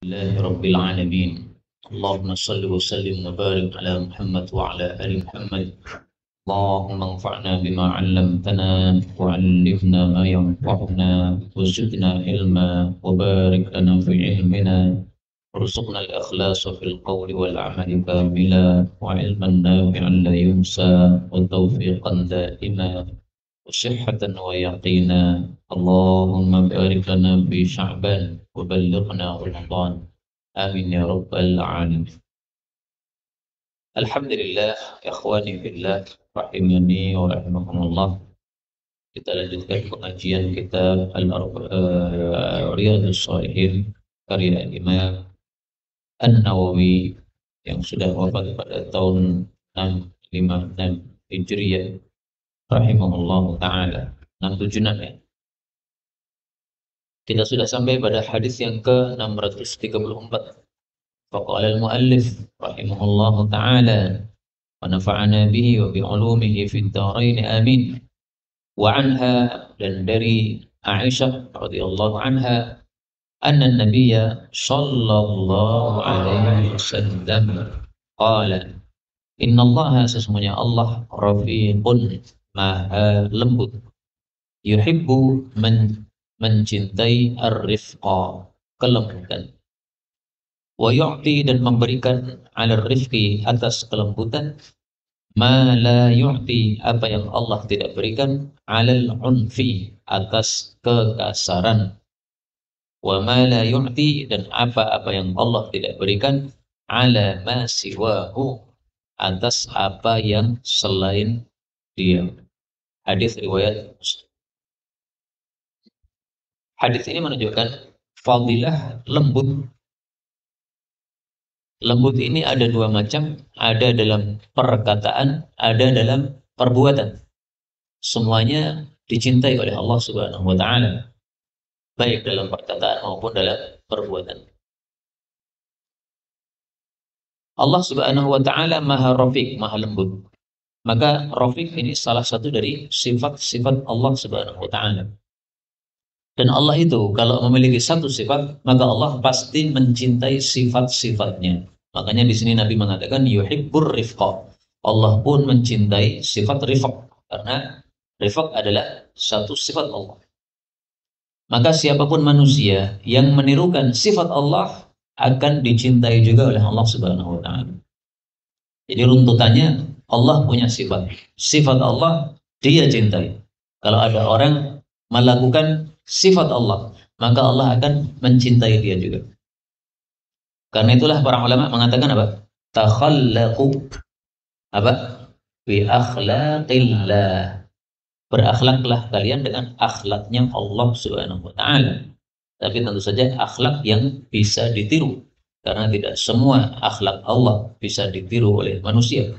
لله رب العالمين. اللهم صل وسلم وبارك على محمد وعلى آل محمد. اللهم انفعنا بما علمتنا وعلمنا ما ينفعنا وزدنا علما وبارك لنا في علمنا وارزقنا الإخلاص في القول والعمل كاملا وعلما نافعا لا ينسى وتوفيقا دائما وصحة ويقينا. اللهم بارك لنا في شعبان وبلغنا رمضان. آمين يا رب العالمين. Alhamdulillah, ikhwani fillah, rahimani wa rahimakumullah. Kita lanjutkan pengajian kitab Riyadhus Shalihin karya Imam An-Nawawi yang sudah wafat pada tahun 656 Hijriah rahimahullah taala. 676 ya. Kita sudah sampai pada hadis yang ke-634. Faqala al-muallif rahimahullahu taala wa nafa'ana bihi wa bi 'ulumihi fid dharain amin. Wa anha, dan dari Aisyah radhiyallahu anha, anna an-nabiyya sallallahu alaihi wasallam qala, innallaha, sesungguhnya Allah, rafiqun, maha lembut, yuhibbu mencintai ar-rifqa, kelembutan, wa yu'ti, dan memberikan, 'ala rifqi, atas kelembutan, ma la yu'ti, apa yang Allah tidak berikan, 'alal unfi, atas kekasaran, wa ma la yu'ti, dan apa-apa yang Allah tidak berikan, 'ala ma siwahu, atas apa yang selain dia. Hadis riwayat Muslim. Hadis ini menunjukkan fadilah lembut. Lembut ini ada dua macam, ada dalam perkataan, ada dalam perbuatan. Semuanya dicintai oleh Allah Subhanahu wa taala, baik dalam perkataan maupun dalam perbuatan. Allah Subhanahu wa taala Maha Rafiq, Maha lembut. Maka Rafiq ini salah satu dari sifat-sifat Allah Subhanahu wa taala. Dan Allah itu kalau memiliki satu sifat, maka Allah pasti mencintai sifat-sifatnya. Makanya di sini Nabi mengatakan yuhibbur rifqa. Allah pun mencintai sifat rifq, karena rifq adalah satu sifat Allah. Maka siapapun manusia yang menirukan sifat Allah akan dicintai juga oleh Allah Subhanahu wa taala. Jadi runtutannya, Allah punya sifat. Sifat Allah dia cintai. Kalau ada orang melakukan sifat Allah, maka Allah akan mencintai dia juga. Karena itulah para ulama mengatakan apa? Takhallaqu apa? Bi akhlaqillah. Berakhlaklah kalian dengan akhlaknya Allah Subhanahu wa taala. Tapi tentu saja akhlak yang bisa ditiru. Karena tidak semua akhlak Allah bisa ditiru oleh manusia.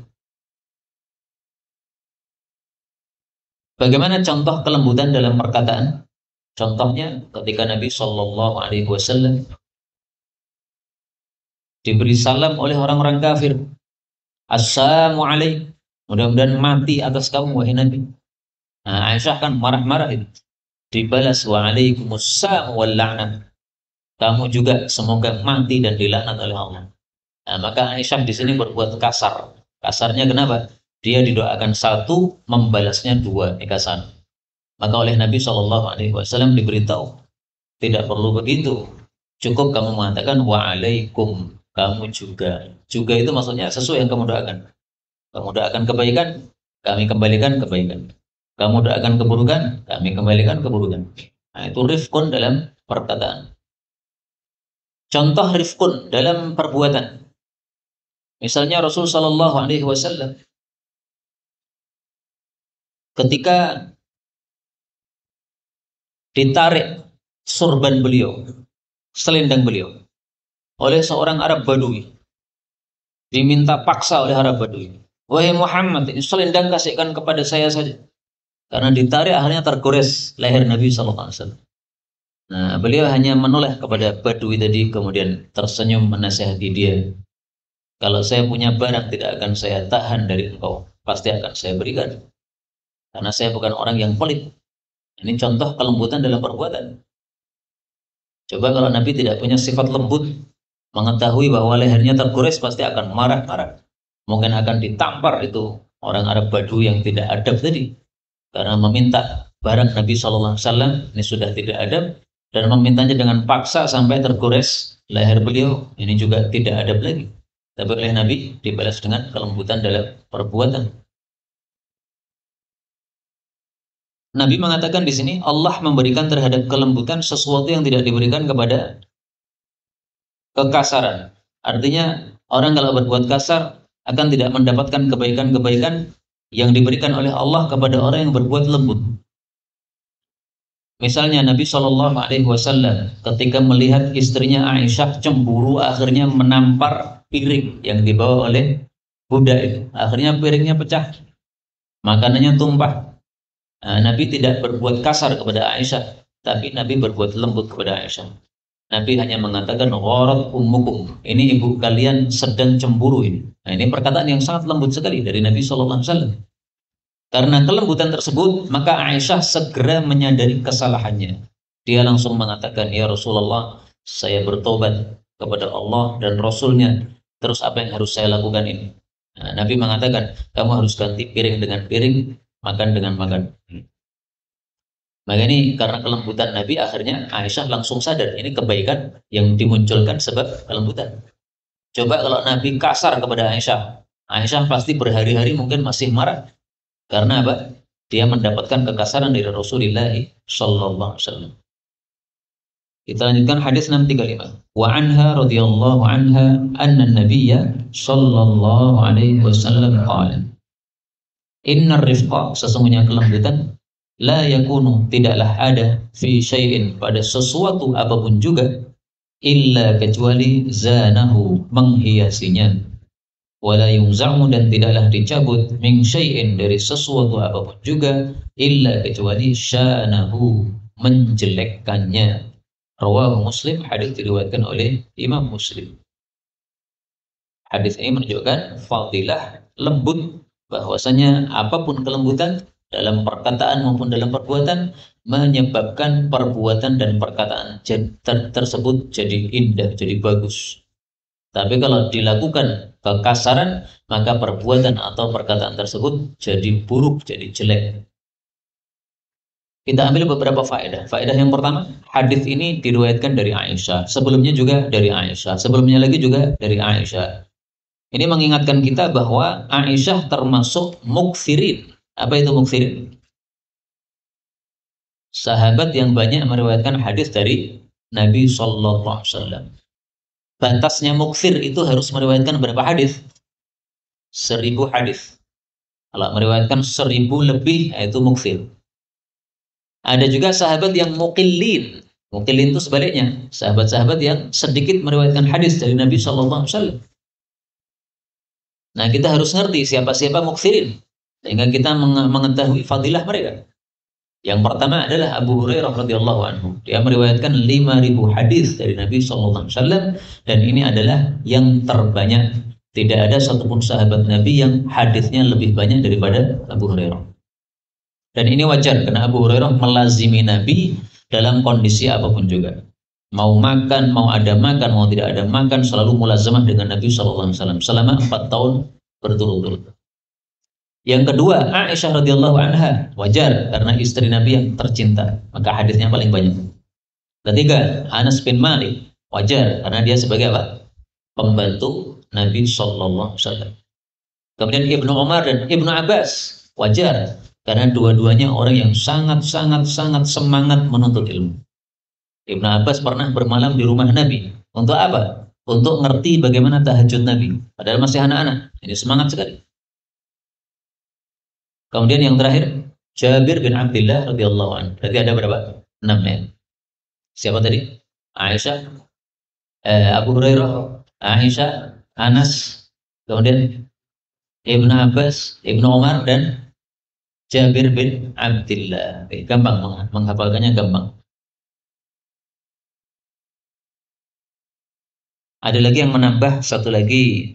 Bagaimana contoh kelembutan dalam perkataan? Contohnya ketika Nabi Shallallahu Alaihi Wasallam diberi salam oleh orang-orang kafir, Assalamualaikum, mudah-mudahan mati atas kamu wahai Nabi. Nah, Aisyah kan marah-marah itu. Dibalas waalaikumsalam wal la'nah. Kamu juga semoga mati dan dilaknat oleh Allah. Nah, maka Aisyah di sini berbuat kasar. Kasarnya kenapa? Dia didoakan satu, membalasnya dua, kasar. Maka oleh Nabi Shallallahu Alaihi Wasallam diberitahu, tidak perlu begitu. Cukup kamu mengatakan waalaikum, kamu juga. Juga itu maksudnya sesuai yang kamu doakan. Kamu doakan kebaikan, kami kembalikan kebaikan. Kamu doakan keburukan, kami kembalikan keburukan. Nah, itu rifkun dalam perkataan. Contoh rifkun dalam perbuatan. Misalnya Rasul Shallallahu Alaihi Wasallam ketika ditarik surban beliau, selendang beliau, oleh seorang Arab Badui, diminta paksa oleh Arab Badui, wahai Muhammad, ini selendang kasihkan kepada saya saja. Karena ditarik akhirnya tergores leher Nabi Sallallahu Alaihi Wasallam. Nah, beliau hanya menoleh kepada Badui tadi, kemudian tersenyum menasihati dia. Kalau saya punya barang tidak akan saya tahan dari engkau, pasti akan saya berikan. Karena saya bukan orang yang pelit. Ini contoh kelembutan dalam perbuatan. Coba kalau Nabi tidak punya sifat lembut, mengetahui bahwa lehernya tergores pasti akan marah-marah. Mungkin akan ditampar itu orang Arab Badu yang tidak adab tadi. Karena meminta barang Nabi SAW, ini sudah tidak adab. Dan memintanya dengan paksa sampai tergores leher beliau, ini juga tidak adab lagi. Tapi oleh Nabi dibalas dengan kelembutan dalam perbuatan. Nabi mengatakan di sini Allah memberikan terhadap kelembutan sesuatu yang tidak diberikan kepada kekasaran. Artinya orang kalau berbuat kasar akan tidak mendapatkan kebaikan-kebaikan yang diberikan oleh Allah kepada orang yang berbuat lembut. Misalnya Nabi Shallallahu Alaihi Wasallam ketika melihat istrinya Aisyah cemburu, akhirnya menampar piring yang dibawa oleh budak itu. Akhirnya piringnya pecah, makanannya tumpah. Nah, Nabi tidak berbuat kasar kepada Aisyah, tapi Nabi berbuat lembut kepada Aisyah. Nabi hanya mengatakan gharat ummukum. Ini ibu kalian sedang cemburu ini. Nah, ini perkataan yang sangat lembut sekali dari Nabi Shallallahu Alaihi Wasallam. Karena kelembutan tersebut, maka Aisyah segera menyadari kesalahannya. Dia langsung mengatakan, ya Rasulullah, saya bertobat kepada Allah dan Rasulnya. Terus apa yang harus saya lakukan ini? Nah, Nabi mengatakan, kamu harus ganti piring dengan piring, makan dengan makan. Maka ini karena kelembutan Nabi, akhirnya Aisyah langsung sadar, ini kebaikan yang dimunculkan sebab kelembutan. Coba kalau Nabi kasar kepada Aisyah, Aisyah pasti berhari-hari mungkin masih marah. Karena apa? Dia mendapatkan kekasaran dari Rasulullah sallallahu alaihi wasallam. Kita lanjutkan hadis 635. Wa anha radhiyallahu anha anna an-nabiyya sallallahu alaihi wasallam qala innar rifqa, sesungguhnya kelembutan, la yakunu, tidaklah ada, fi syai'in, pada sesuatu apapun juga, illa kecuali zanahu, menghiasinya, wala yunza'u, dan tidaklah dicabut, min syai'in, dari sesuatu apapun juga, illa kecuali syanahu, menjelekkannya. Rawahu Muslim, hadis diriwayatkan oleh Imam Muslim. Hadis ini menunjukkan fadilah lembut, bahwasanya apapun kelembutan dalam perkataan maupun dalam perbuatan menyebabkan perbuatan dan perkataan tersebut jadi indah, jadi bagus. Tapi kalau dilakukan kekasaran, maka perbuatan atau perkataan tersebut jadi buruk, jadi jelek. Kita ambil beberapa faedah. Faedah yang pertama, hadis ini diriwayatkan dari Aisyah. Sebelumnya juga dari Aisyah. Sebelumnya lagi juga dari Aisyah. Ini mengingatkan kita bahwa Aisyah termasuk muksirin. Apa itu muksirin? Sahabat yang banyak meriwayatkan hadis dari Nabi Sallallahu Alaihi Wasallam. Batasnya muksir itu harus meriwayatkan berapa hadis? 1000 hadis. Kalau meriwayatkan 1000 lebih, itu muksir. Ada juga sahabat yang mukillin. Mukillin itu sebaliknya, sahabat-sahabat yang sedikit meriwayatkan hadis dari Nabi Sallallahu Alaihi Wasallam. Nah, kita harus ngerti siapa-siapa muksirin, sehingga kita mengetahui fadilah mereka. Yang pertama adalah Abu Hurairah radhiyallahu anhu. Dia meriwayatkan 5000 hadis dari Nabi sallallahu alaihi wasallam, dan ini adalah yang terbanyak. Tidak ada satupun sahabat Nabi yang hadisnya lebih banyak daripada Abu Hurairah. Dan ini wajar karena Abu Hurairah melazimi Nabi dalam kondisi apapun juga. Mau makan, mau ada makan, mau tidak ada makan, selalu mulazamah dengan Nabi sallallahu alaihi wasallam selama 4 tahun berturut-turut. Yang kedua, Aisyah radhiyallahu anha, wajar karena istri Nabi yang tercinta, maka hadisnya paling banyak. Ketiga, Anas bin Malik, wajar karena dia sebagai apa? Pembantu Nabi sallallahu alaihi wasallam. Kemudian Ibnu Umar dan Ibnu Abbas, wajar karena dua-duanya orang yang sangat semangat menuntut ilmu. Ibnu Abbas pernah bermalam di rumah Nabi. Untuk apa? Untuk ngerti bagaimana tahajud Nabi. Padahal masih anak-anak. Ini semangat sekali. Kemudian yang terakhir, Jabir bin Abdullah radhiyallahu anhu. Berarti ada berapa? 6 ya. Siapa tadi? Aisyah, Abu Hurairah, Aisyah, Anas, kemudian Ibnu Abbas, Ibnu Umar, dan Jabir bin Abdullah. Gampang menghafalkannya, gampang. Ada lagi yang menambah satu lagi,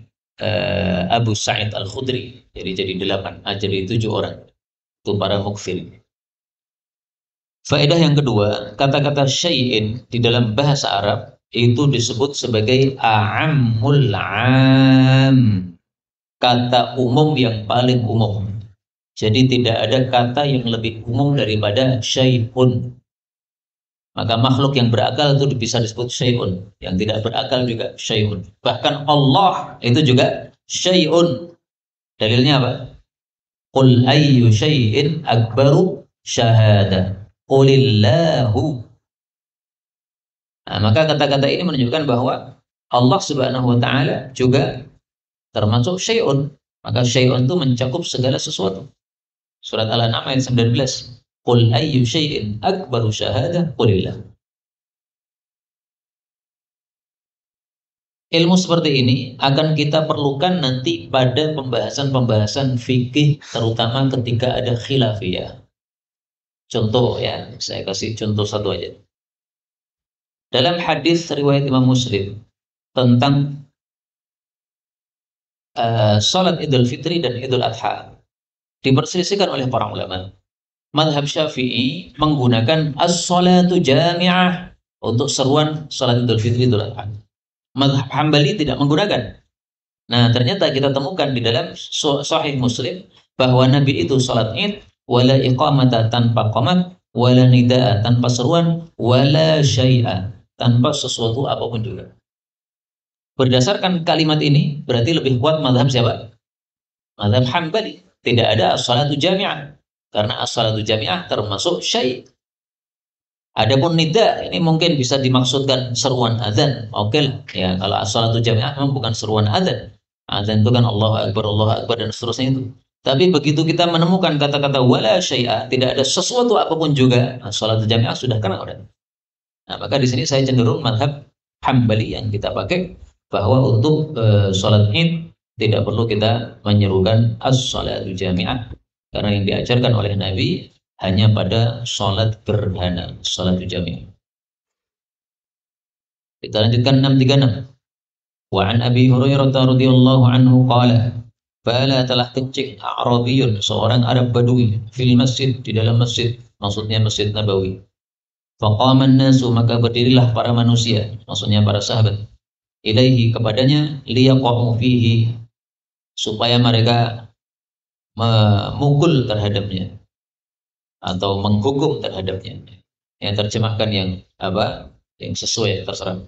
Abu Sa'id Al-Khudri, jadi 8, jadi 7 orang, itu para mukfir. Faedah yang kedua, kata-kata syai'in di dalam bahasa Arab itu disebut sebagai a'ammul 'am, kata umum yang paling umum. Jadi tidak ada kata yang lebih umum daripada syai'un. Maka makhluk yang berakal itu bisa disebut syai'un, yang tidak berakal juga syai'un. Bahkan Allah itu juga syai'un. Dalilnya apa? Qul ayyu syai'in akbaru syahada. Qulillahu. Nah, maka kata-kata ini menunjukkan bahwa Allah Subhanahu wa taala juga termasuk syai'un. Maka syai'un itu mencakup segala sesuatu. Surat Al-An'am ayat 19. Qul ayyu syai'in akbaru syahada qulillah. Ilmu seperti ini akan kita perlukan nanti pada pembahasan-pembahasan fikih, terutama ketika ada khilafiyah. Contoh ya, saya kasih contoh satu aja. Dalam hadis riwayat Imam Muslim tentang salat Idul Fitri dan Idul Adha diperselisihkan oleh para ulama. Mazhab Syafi'i menggunakan as-salatu jami'ah untuk seruan salat Idul Fitri Idul Adha. Mazhab Hambali tidak menggunakan. Nah, ternyata kita temukan di dalam Sahih Muslim bahwa Nabi itu salat Id wala iqamata tanpa qamat, wala nidaa tanpa seruan, wala syai'a tanpa sesuatu apapun juga. Berdasarkan kalimat ini berarti lebih kuat mazhab siapa? Mazhab Hambali. Tidak ada as-salatu jami'ah. Karena as-salatu jami'ah termasuk syai'. Adapun nida ini mungkin bisa dimaksudkan seruan azan. Oke lah. Ya, kalau as-salatu jami'ah memang bukan seruan azan. Azan itu kan Allahu Akbar dan seterusnya itu. Tapi begitu kita menemukan kata-kata wala syai'a, tidak ada sesuatu apapun juga, as-salatu jami'ah sudah kena udah. Nah, maka di sini saya cenderung mazhab Hambali yang kita pakai bahwa untuk sholat Id tidak perlu kita menyerukan as-salatu jami'ah karena yang diajarkan oleh Nabi hanya pada sholat gerhana, sholat jami'ah. Kita lanjutkan 636. Wa an Abi Hurairah radhiyallahu anhu qala bala telah kencing A'rabiyun, seorang Arab Badui, fil masjid, di dalam masjid, maksudnya Masjid Nabawi. Faqaman nasu, maka berdirilah para manusia, maksudnya para sahabat, ilaihi, kepadanya, liyaqa'u fihi, supaya mereka memukul terhadapnya atau menghukum terhadapnya. Yang terjemahkan yang apa? Yang sesuai, terserah.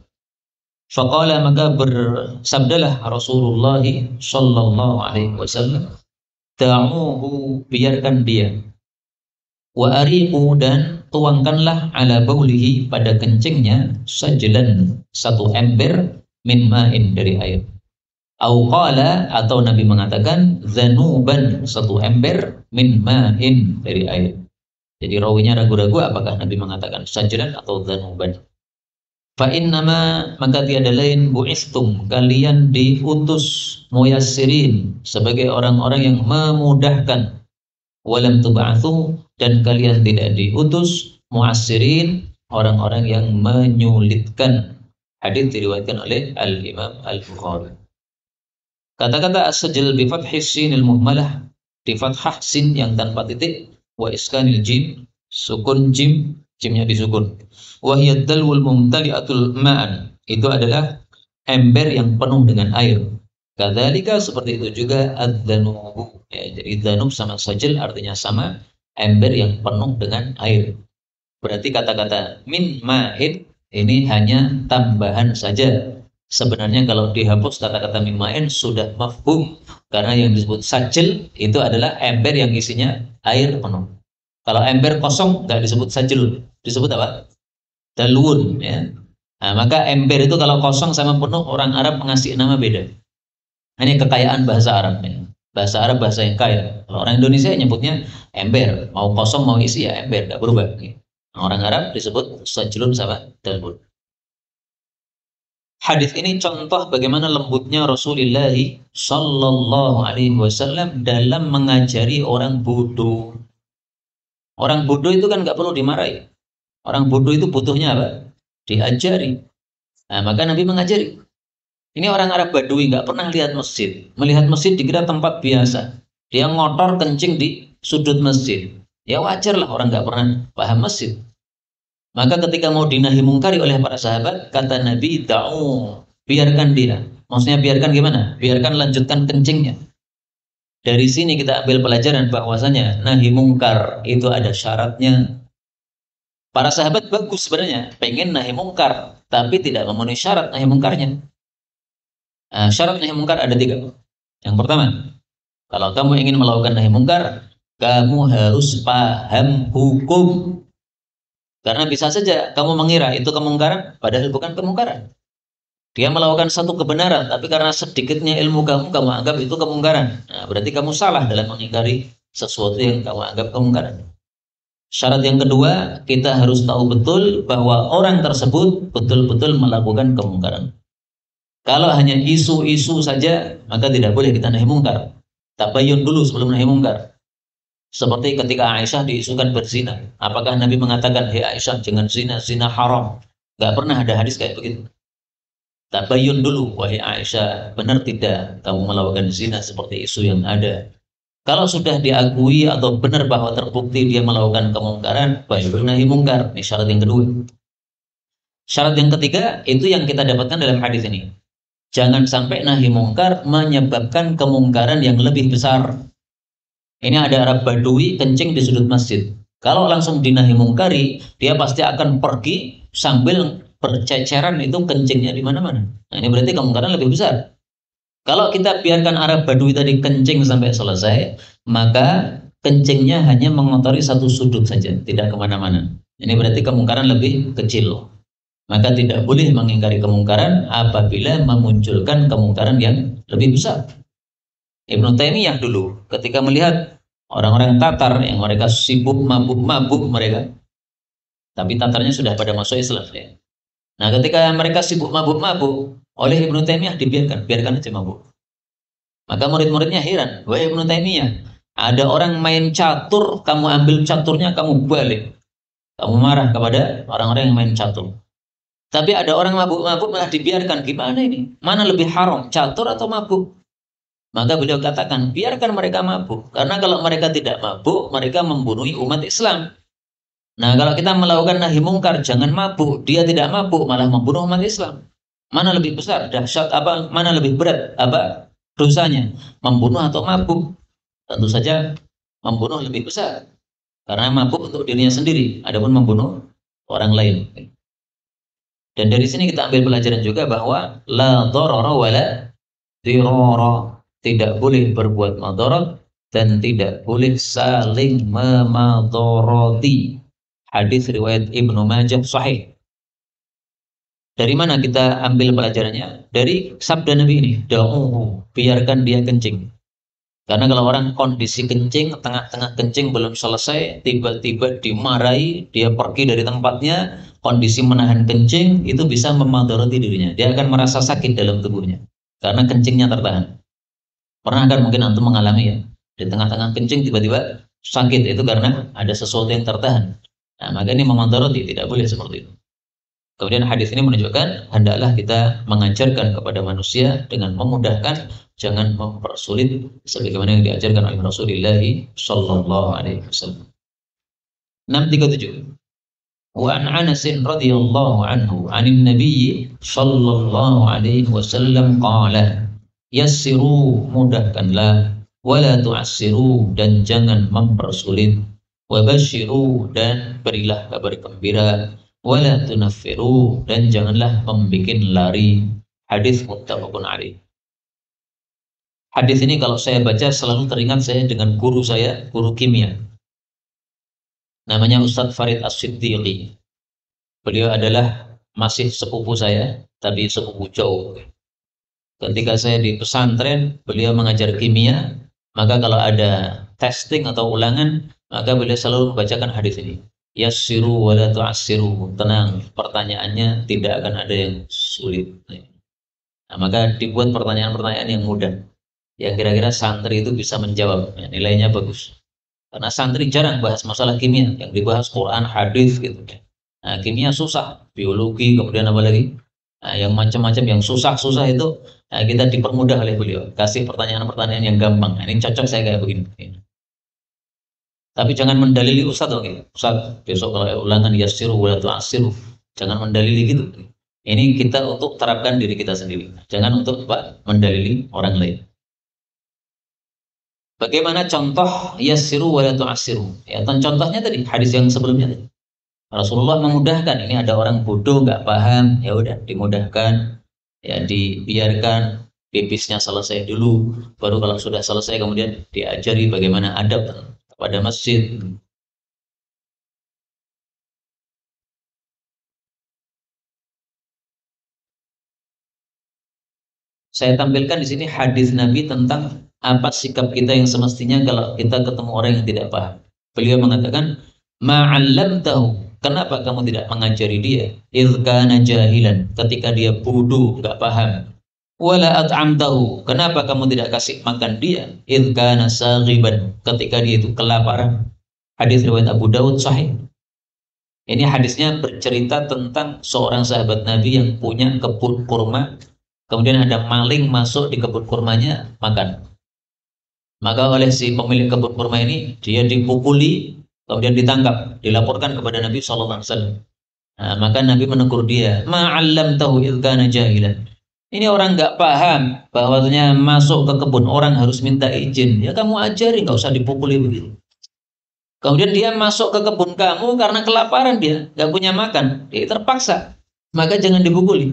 Faqala, maka bersabdalah Rasulullah sallallahu alaihi wasallam, da'uhu, biarkan dia, wa ariqu, dan tuangkanlah ala baulihi, pada kencingnya, sajlan, satu ember, min ma'in, dari air. Au qala, atau Nabi mengatakan zanuban, satu ember, min ma'in, dari air. Jadi rawinya ragu-ragu apakah Nabi mengatakan sajlan atau zanuban. Fa innama, maka tiada lain, bu'istum, kalian diutus, muyassirin, sebagai orang-orang yang memudahkan, walam tub'atsu, dan kalian tidak diutus, mu'assirin, orang-orang yang menyulitkan. Hadis diriwayatkan oleh Al-Imam Al-Bukhari. Kata-kata as-sajl bi fathis sinil muhmalah, di fathah sin yang tanpa titik, wa iskanil jim, sukun jim, jimnya disukun. Wa hiya dalwul mumtali'atul ma'an, itu adalah ember yang penuh dengan air. Kadzalika, seperti itu juga adz-dzanubu. Ya, jadi dzanub sama sajl artinya sama, ember yang penuh dengan air. Berarti kata-kata min ma'in ini hanya tambahan saja. Sebenarnya kalau dihapus kata-kata min ma'in sudah mafhum, karena yang disebut sajl itu adalah ember yang isinya air penuh. Kalau ember kosong nggak disebut sajl, disebut apa? Dalwun, ya. Nah, maka ember itu kalau kosong sama penuh, orang Arab mengasih nama beda. Ini kekayaan bahasa Arab, ya. Bahasa Arab bahasa yang kaya. Kalau orang Indonesia nyebutnya ember, mau kosong mau isi ya ember, nggak berubah. Ya. Orang Arab disebut sajlun sama dalwun. Hadis ini contoh bagaimana lembutnya Rasulullah Sallallahu Alaihi Wasallam dalam mengajari orang bodoh. Orang bodoh itu kan nggak perlu dimarahi. Orang bodoh itu butuhnya apa? Diajari. Nah, maka Nabi mengajari. Ini orang Arab Badui, nggak pernah lihat masjid. Melihat masjid dikira tempat biasa. Dia ngotor kencing di sudut masjid. Ya wajar lah orang nggak pernah paham masjid. Maka ketika mau dinahi mungkari oleh para sahabat, kata Nabi, da'u, biarkan dia. Maksudnya biarkan gimana? Biarkan lanjutkan kencingnya. Dari sini kita ambil pelajaran bahwasanya nahi mungkar itu ada syaratnya. Para sahabat bagus sebenarnya, pengen nahi mungkar, tapi tidak memenuhi syarat nahi mungkarnya. Nah, syarat nahi mungkar ada tiga. Yang pertama, kalau kamu ingin melakukan nahi mungkar, kamu harus paham hukum. Karena bisa saja kamu mengira itu kemungkaran, padahal bukan kemungkaran. Dia melakukan satu kebenaran, tapi karena sedikitnya ilmu kamu, kamu anggap itu kemungkaran. Nah, berarti kamu salah dalam mengingkari sesuatu yang kamu anggap kemungkaran. Syarat yang kedua, kita harus tahu betul bahwa orang tersebut betul-betul melakukan kemungkaran. Kalau hanya isu-isu saja, maka tidak boleh kita nahi mungkar. Tabayun dulu sebelum nahi mungkar. Seperti ketika Aisyah diisukan berzina. Apakah Nabi mengatakan, hei Aisyah, jangan zina, zina haram. Gak pernah ada hadis kayak begitu. Tabayun dulu, wahai Aisyah, benar tidak kamu melakukan zina seperti isu yang ada. Kalau sudah diakui atau benar bahwa terbukti dia melakukan kemungkaran, baru nahi mungkar. Ini syarat yang kedua. Syarat yang ketiga, itu yang kita dapatkan dalam hadis ini. Jangan sampai nahi mungkar menyebabkan kemungkaran yang lebih besar. Ini ada Arab Badui kencing di sudut masjid. Kalau langsung dinahi mungkari, dia pasti akan pergi sambil berceceran itu kencingnya di mana-mana. Nah, ini berarti kemungkaran lebih besar. Kalau kita biarkan Arab Badui tadi kencing sampai selesai, maka kencingnya hanya mengotori satu sudut saja, tidak kemana-mana. Ini berarti kemungkaran lebih kecil. Maka tidak boleh mengingkari kemungkaran apabila memunculkan kemungkaran yang lebih besar. Ibnu Taimiyah dulu ketika melihat orang-orang Tatar yang mereka sibuk mabuk-mabuk mereka, tapi Tatarnya sudah pada masuk Islam ya. Nah, ketika mereka sibuk mabuk-mabuk, oleh Ibnu Taimiyah dibiarkan, biarkan aja mabuk. Maka murid-muridnya heran, wahai Ibnu Taimiyah, ada orang main catur, kamu ambil caturnya, kamu balik. Kamu marah kepada orang-orang yang main catur. Tapi ada orang mabuk-mabuk malah dibiarkan. Gimana ini? Mana lebih haram, catur atau mabuk? Maka beliau katakan, biarkan mereka mabuk. Karena kalau mereka tidak mabuk, mereka membunuh umat Islam. Nah, kalau kita melakukan nahi mungkar, jangan mabuk. Dia tidak mabuk, malah membunuh umat Islam. Mana lebih besar, dahsyat apa? Mana lebih berat apa dosanya? Membunuh atau mabuk? Tentu saja membunuh lebih besar. Karena mabuk untuk dirinya sendiri, adapun membunuh orang lain. Dan dari sini kita ambil pelajaran juga bahwa la dharara wala dirara. Tidak boleh berbuat madarat dan tidak boleh saling memadharati. Hadis riwayat Ibnu Majah sahih. Dari mana kita ambil pelajarannya? Dari sabda Nabi ini, da'uhu, biarkan dia kencing. Karena kalau orang kondisi kencing, tengah-tengah kencing belum selesai, tiba-tiba dimarahi, dia pergi dari tempatnya, kondisi menahan kencing, itu bisa memadharati dirinya. Dia akan merasa sakit dalam tubuhnya. Karena kencingnya tertahan. Pernah kan mungkin antum mengalami ya, di tengah-tengah kencing tiba-tiba sakit, itu karena ada sesuatu yang tertahan. Nah, maka ini memadharati, tidak boleh seperti itu. Kemudian hadis ini menunjukkan hendaklah kita mengajarkan kepada manusia dengan memudahkan, jangan mempersulit sebagaimana yang diajarkan oleh Rasulullah sallallahu alaihi wasallam. 637. Wa an Anas radhiyallahu anhu 'anil Nabi sallallahu alaihi wasallam qala, yassiru, mudahkanlah, wala tu'assiru, dan jangan mempersulit, wa basyiru, dan berilah kabar gembira, wala tunaffiru, dan janganlah membuat lari. Hadis muttafaqun alaih. Hadis ini kalau saya baca selalu teringat saya dengan guru saya, guru kimia. Namanya Ustadz Farid As-Siddiqi. Beliau adalah masih sepupu saya, tapi sepupu jauh. Ketika saya di pesantren, beliau mengajar kimia, maka kalau ada testing atau ulangan, maka beliau selalu membacakan hadis ini. Yassiru wala tu'assiru. Tenang, pertanyaannya tidak akan ada yang sulit. Nah, maka dibuat pertanyaan-pertanyaan yang mudah, yang kira-kira santri itu bisa menjawab, ya, nilainya bagus. Karena santri jarang bahas masalah kimia, yang dibahas Quran, hadis gitu. Nah, kimia susah, biologi, kemudian apa lagi? Nah, yang macam-macam yang susah-susah itu, nah, kita dipermudah oleh beliau. Kasih pertanyaan-pertanyaan yang gampang. Nah, ini cocok saya kayak begini. Tapi jangan mendalili Ustaz, oke. Ustaz, besok kalau ulangan yassiru wa la tu'assiru. Jangan mendalili gitu. Ini kita untuk terapkan diri kita sendiri. Jangan untuk apa? Mendalili orang lain. Bagaimana contoh yassiru wa la tu'assiru? Ya, contohnya tadi hadis yang sebelumnya tadi. Rasulullah memudahkan. Ini ada orang bodoh nggak paham, ya udah dimudahkan, ya dibiarkan pipisnya selesai dulu, baru kalau sudah selesai kemudian diajari bagaimana adab pada masjid. Saya tampilkan di sini hadis Nabi tentang apa sikap kita yang semestinya kalau kita ketemu orang yang tidak paham. Beliau mengatakan, "Ma'allamtahu." Kenapa kamu tidak mengajari dia? "Idz kana jahilan." Ketika dia bodoh, nggak paham. "Wala at'amtahu." Kenapa kamu tidak kasih makan dia? "Idz kana saghiban." Ketika dia itu kelaparan. Hadis riwayat Abu Dawud sahih. Ini hadisnya bercerita tentang seorang sahabat Nabi yang punya kebun kurma. Kemudian ada maling masuk di kebun kurmanya makan. Maka oleh si pemilik kebun kurma ini dia dipukuli, kemudian ditangkap, dilaporkan kepada Nabi SAW. Nah, maka Nabi menegur dia, "Ma'allamtahu idz kana jahilan." Ini orang nggak paham bahwasanya masuk ke kebun orang harus minta izin. Ya kamu ajari, nggak usah dipukuli begitu. Kemudian dia masuk ke kebun kamu karena kelaparan, dia nggak punya makan, dia terpaksa. Maka jangan dipukuli.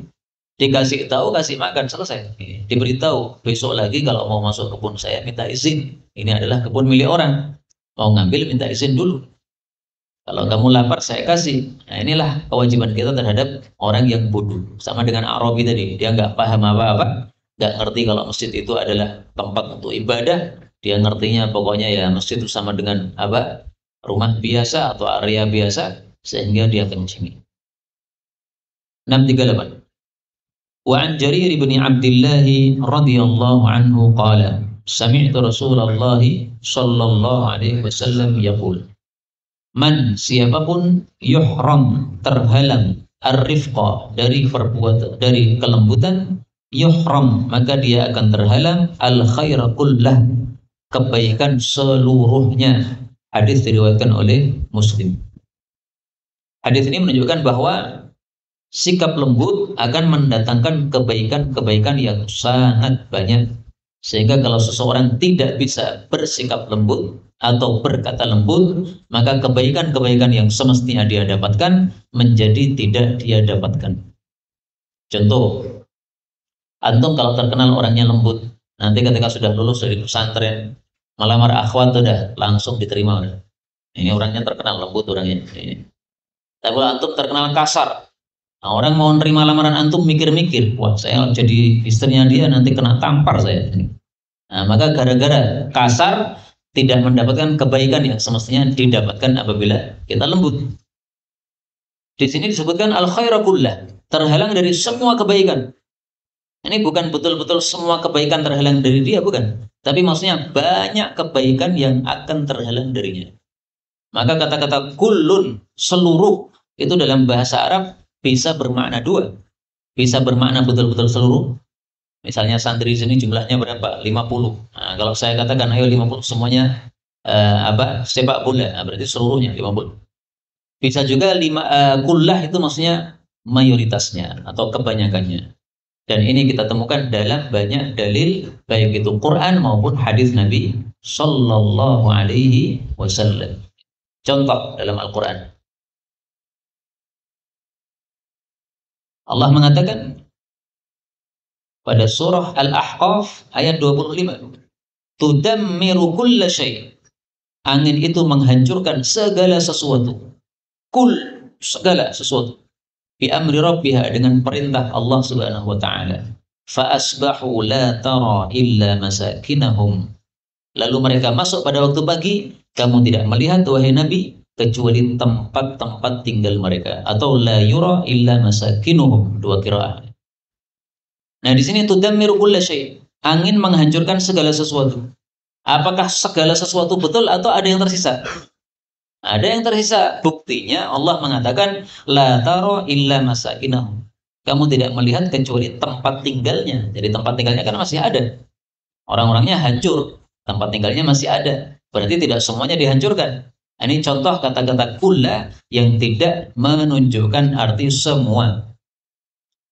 Dikasih tahu, kasih makan, selesai. Diberitahu besok lagi kalau mau masuk kebun saya minta izin. Ini adalah kebun milik orang. Mau ngambil minta izin dulu. Kalau kamu lapar saya kasih. Nah inilah kewajiban kita terhadap orang yang bodoh. Sama dengan Arabi tadi, dia nggak paham apa-apa, nggak ngerti kalau masjid itu adalah tempat untuk ibadah. Dia ngertinya pokoknya ya masjid itu sama dengan apa, rumah biasa atau area biasa, sehingga dia kencing. 638. Wa an Jarir bin Abdullah radhiyallahu anhu qala sami'tu Rasulullah sallallahu alaihi wasallam yaqul man siapapun yuhram terhalang ar-rifqa dari perbuatan dari kelembutan yuhram maka dia akan terhalang al khaira kullah kebaikan seluruhnya. Hadis diriwayatkan oleh Muslim. Hadis ini menunjukkan bahwa sikap lembut akan mendatangkan kebaikan-kebaikan yang sangat banyak. Sehingga kalau seseorang tidak bisa bersikap lembut atau berkata lembut, maka kebaikan-kebaikan yang semestinya dia dapatkan menjadi tidak dia dapatkan. Contoh, antum kalau terkenal orangnya lembut, nanti ketika sudah lulus dari pesantren, melamar akhwat sudah langsung diterima. Ini orangnya terkenal lembut orangnya. Tapi kalau antum terkenal kasar, nah, orang mau nerima lamaran antum mikir-mikir, wah saya jadi istrinya dia nanti kena tampar saya. Nah, maka gara-gara kasar tidak mendapatkan kebaikan yang semestinya didapatkan apabila kita lembut. Di sini disebutkan al khaira kullah, terhalang dari semua kebaikan. Ini bukan betul-betul semua kebaikan terhalang dari dia, bukan. Tapi maksudnya banyak kebaikan yang akan terhalang darinya. Maka kata-kata kullun, seluruh, itu dalam bahasa Arab bisa bermakna dua. Bisa bermakna betul-betul seluruh. Misalnya santri di sini jumlahnya berapa? 50. Nah, kalau saya katakan ayo 50 semuanya sepak bola, nah, berarti seluruhnya 50. Bisa juga kullah itu maksudnya mayoritasnya atau kebanyakannya. Dan ini kita temukan dalam banyak dalil baik itu Quran maupun hadis Nabi Sallallahu Alaihi Wasallam. Contoh dalam Al-Quran, Allah mengatakan pada surah Al-Ahqaf ayat 25, tudammiru kulla syai'. Angin itu menghancurkan segala sesuatu. Kul, segala sesuatu. Bi amri rabbiha, dengan perintah Allah Subhanahu wa taala. Fa asbahu la tara illa masakinahum. Lalu mereka masuk pada waktu pagi, kamu tidak melihat wahai Nabi kecuali tempat-tempat tinggal mereka, atau la yura illa masakinuhum, dua qiraah. Nah, di sini tudammiru kulla syai'. Angin menghancurkan segala sesuatu. Apakah segala sesuatu betul atau ada yang tersisa? Ada yang tersisa. Buktinya Allah mengatakan la tara illa masakinahum. Kamu tidak melihat kecuali tempat tinggalnya. Jadi tempat tinggalnya kan masih ada. Orang-orangnya hancur, tempat tinggalnya masih ada. Berarti tidak semuanya dihancurkan. Ini contoh kata-kata kulla yang tidak menunjukkan arti semua.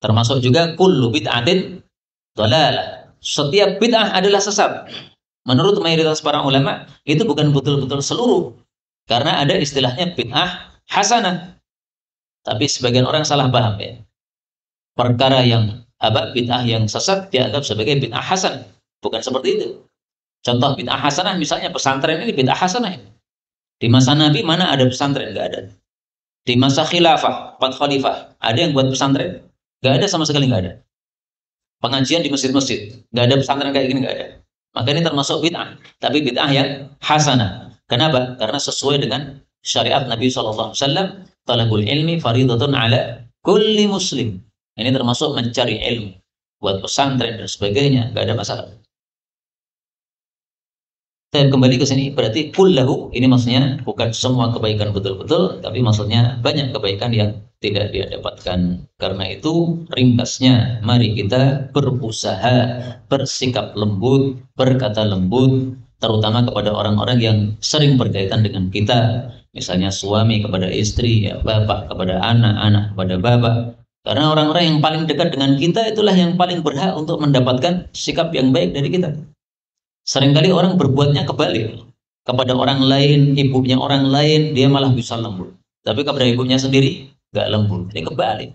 Termasuk juga kullu bid'atin dhalalah. Setiap bid'ah adalah sesat. Menurut mayoritas para ulama, itu bukan betul-betul seluruh. Karena ada istilahnya bid'ah hasanah. Tapi sebagian orang salah paham ya. Perkara yang bid'ah yang sesat dianggap sebagai bid'ah hasan. Bukan seperti itu. Contoh bid'ah hasanah misalnya pesantren ini bid'ah hasanah. Di masa Nabi mana ada pesantren? Enggak ada. Di masa khilafah, 4 khalifah, ada yang buat pesantren? Enggak ada, sama sekali enggak ada. Pengajian di masjid-masjid, enggak ada pesantren kayak gini, enggak ada. Maka ini termasuk bid'ah, tapi bid'ah yang hasanah. Kenapa? Karena sesuai dengan syariat Nabi SAW. Talabul ilmi faridatun ala kulli muslim. Ini termasuk mencari ilmu buat pesantren dan sebagainya, enggak ada masalah. Saya kembali ke sini, berarti kullahu ini maksudnya bukan semua kebaikan betul-betul, tapi maksudnya banyak kebaikan yang tidak dia dapatkan. Karena itu ringkasnya, mari kita berusaha, bersikap lembut, berkata lembut, terutama kepada orang-orang yang sering berkaitan dengan kita. Misalnya suami kepada istri, ya, bapak kepada anak, anak kepada bapak. Karena orang-orang yang paling dekat dengan kita itulah yang paling berhak untuk mendapatkan sikap yang baik dari kita. Seringkali orang berbuatnya kebalik. Kepada orang lain, ibunya orang lain, dia malah bisa lembut. Tapi kepada ibunya sendiri, nggak lembut. Ini kebalik.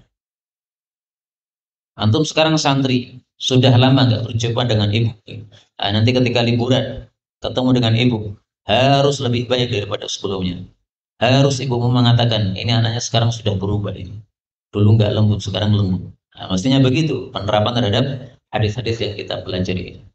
Antum sekarang santri, sudah lama nggak berjumpa dengan ibu. Nah, nanti ketika liburan, ketemu dengan ibu, harus lebih baik daripada sebelumnya. Harus ibumu mengatakan, ini anaknya sekarang sudah berubah ini. Dulu nggak lembut, sekarang lembut. Nah, mestinya begitu penerapan terhadap hadis-hadis yang kita pelajari.